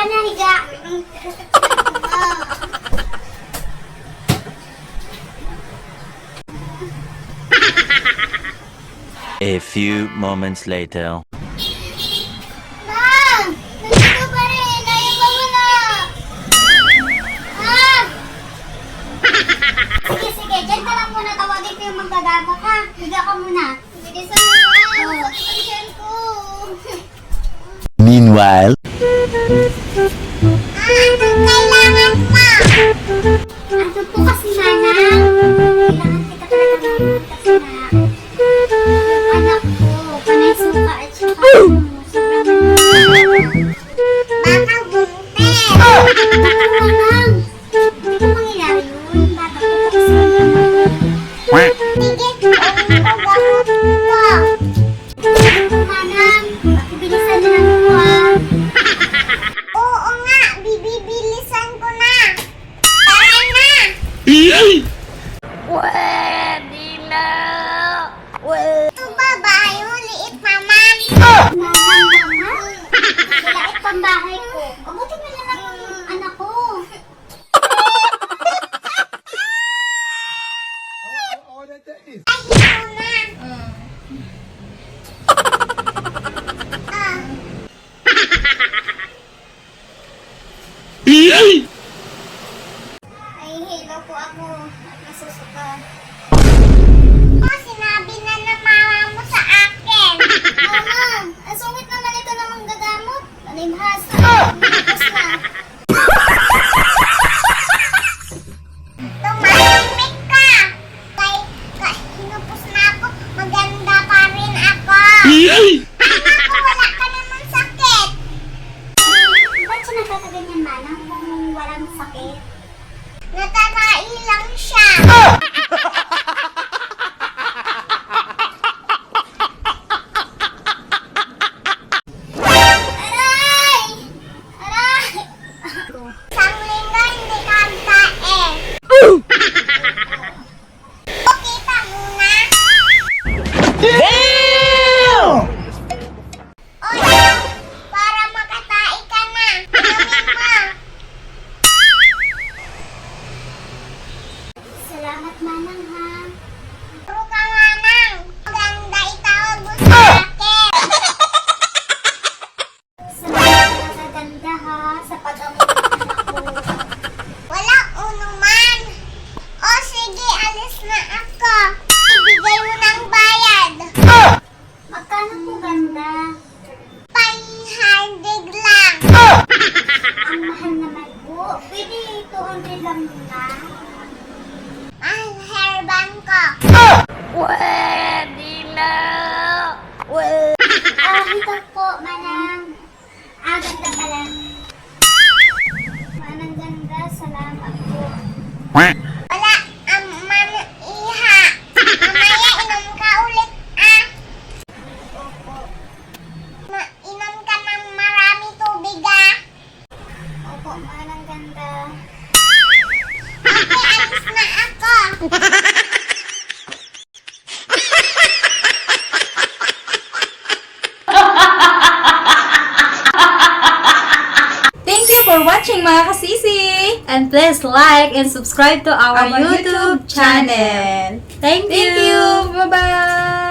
ka na, higa. A few moments later. Ma'am! Nandito pa rin! Ayaw ba mo na? Ma'am! Sige, sige. Diyan ka lang muna. Tawagin ko yung manggagabak, ha? Higa ka muna. Bilisan mo, ma'am. Sakit ang tiyan ko. Meanwhile. Anong kailangan pa? Ano po kasi, manang? Kailangan kita talaga naman kasi na. Yung anak ko, panay suka at saka sobrang baka buntis. Baka manang. Ano mangyayari yun? Bata ko kasi. Sige, gamot ko. Manang, pakibilisan na lang ko, ah. Oo nga, bibibilisan ko na. Tara na! Ito ba bahay mo? Liit naman. Liit pang bahay ko. Kabuti mo na lang yung anak ko. Ay, ito na. Ay, hello po ako. At nasusuka. Sinabi na ng mama mo sa akin. Mama, ang sungit naman ito ng manggagamot. Panimhas. Tapos na. Tumahimik ka. Kay hinupos na ako, maganda pa rin ako. Anak ko, wala ka naman sakit. Ba't siya nagkakaganyan, manang, kung walang sakit? Natatai lang siya. Aray! Aray! Isang linggo hindi ka magkain. O, kita mo na. O, yan. Para makatai ka na. Inumin mo. Salamat, manang, ha? Puro ka, manang. Maganda itawag mo sa akin. Salamat sa ganda, ha? Sa pag-amot ng ako. Wala unuman. O, sige, alis na ako. Ibigay mo ng bayad. Magkano po ganda? 500 lang. Ang mahal naman po. Pwede 200 lang muna. Ang hairband ko. Ito po, manang. Ganda pala. Manang ganda, salamat po. Wala, manang iha. Mamaya inom ka ulit, ah. Opo. Inom ka ng marami tubig, ah. Opo, manang ganda. Okay, alis na ako. Thank you for watching mga kasisi! And please like and subscribe to our YouTube channel. Thank you! Bye-bye!